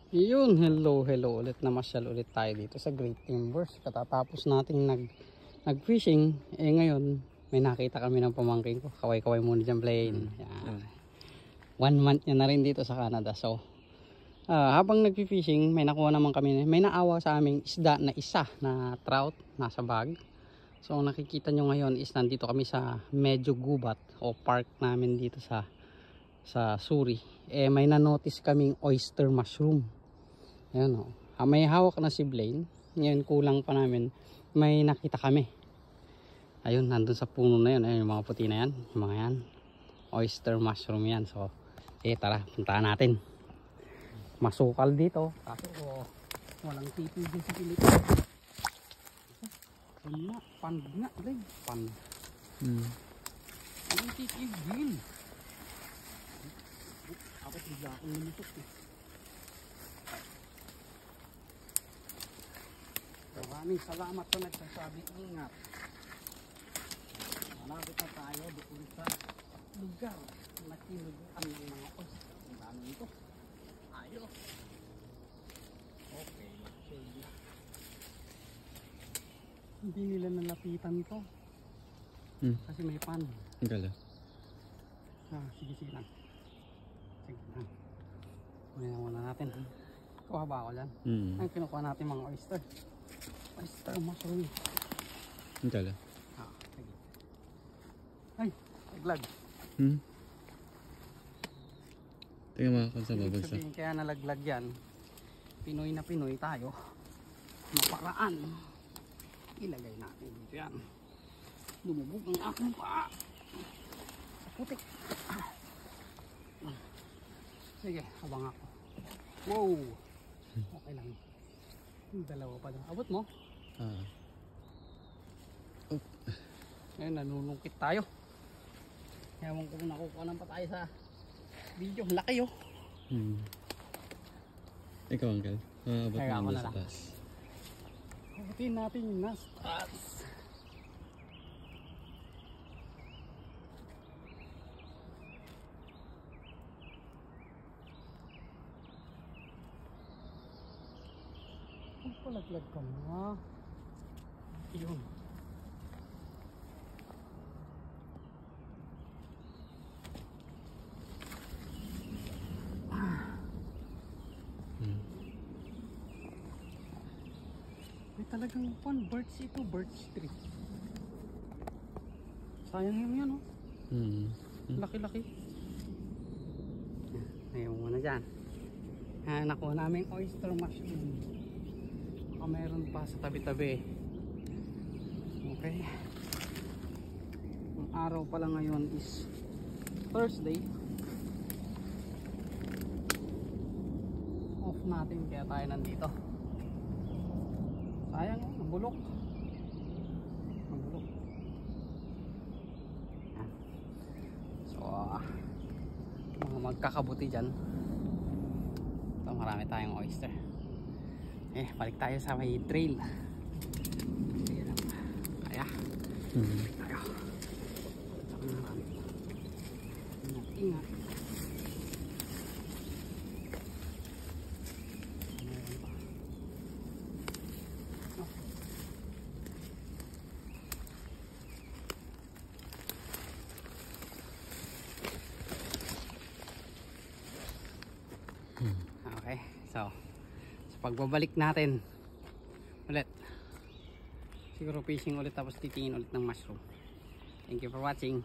Yun, hello ulit. Namasyal ulit tayo dito sa Great Timbers. Katatapos nating nag-fishing. Ngayon, may nakita kami ng pamangkin ko. Kaway-kaway muna dyan, Blaine. 1 month niya na rin dito sa Canada. So, habang nag-fishing, may nakuha naman kami. May naawa sa aming isda na isa na trout nasa bag. So, nakikita nyo ngayon is nandito kami sa medyo gubat o park namin dito sa Suri. May na-notice kaming oyster mushroom. Ayan o. May hawak na si Blaine. Ngayon kulang pa namin. May nakita kami. Ayun, nandun sa puno na yun. Ayun, yung mga puti na yan. Yung mga yan. Oyster mushroom yan. So, tara, puntaan natin. Masukal dito. Kaso, walang titigil sa Pilipinas. Pan nga, Blaine. Pan. Walang titigil. Ako bigla akong lumusot eh. Maraming salamat sa nagsasabi ingat. Malapit na tayo doon sa lugar na tinuguan ng mga oyster. Ang dami nito. Ayos. Okay. Hindi nila nalapitan ito. Kasi may pan. Gala. Sige lang. Sige lang. Kunin na muna natin. Kuha ba ako dyan? Ang kinukuha natin mga oyster. Oyster mushroom. Gala. Sige. Ay, naglag. Tingnan mo kung sa babagsak. Sabihin kaya nalaglag yan. Pinoy na Pinoy tayo. Maparaan. Ilagay natin dito yan. Lumubog ang aking paa. Putik. Sige, habang ako. Wow! Okay lang. Dalawa pa lang. Abot mo? Ngayon, nanunungkit tayo. Ewan ko kung nakukuha pa tayo sa video. Laki oh. Ikaw, Uncle. Abot Kaya mo ako na sa lang. taas. Abutin natin yung nasa taas. Palaglag ka na. Yun. May talagang birds ito, birds tree. Sayang yung yan oh. Laki-laki. Ayaw mo na dyan. Nakuha namin oyster mushroom. Meron pa sa tabi-tabi. Okay. Ang araw pala ngayon is Thursday. Off natin kaya tayo nandito. Sayang oh, nabulok. Nabulok. So, mga magkakabuti dyan. Ito, marami tayong oyster. Balik tayo sa may trail. Sige lang. Kaya. Kaya. Ingat. Okay. So, pagbabalik natin ulit, siguro fishing ulit tapos titingin ulit ng mushroom. Thank you for watching.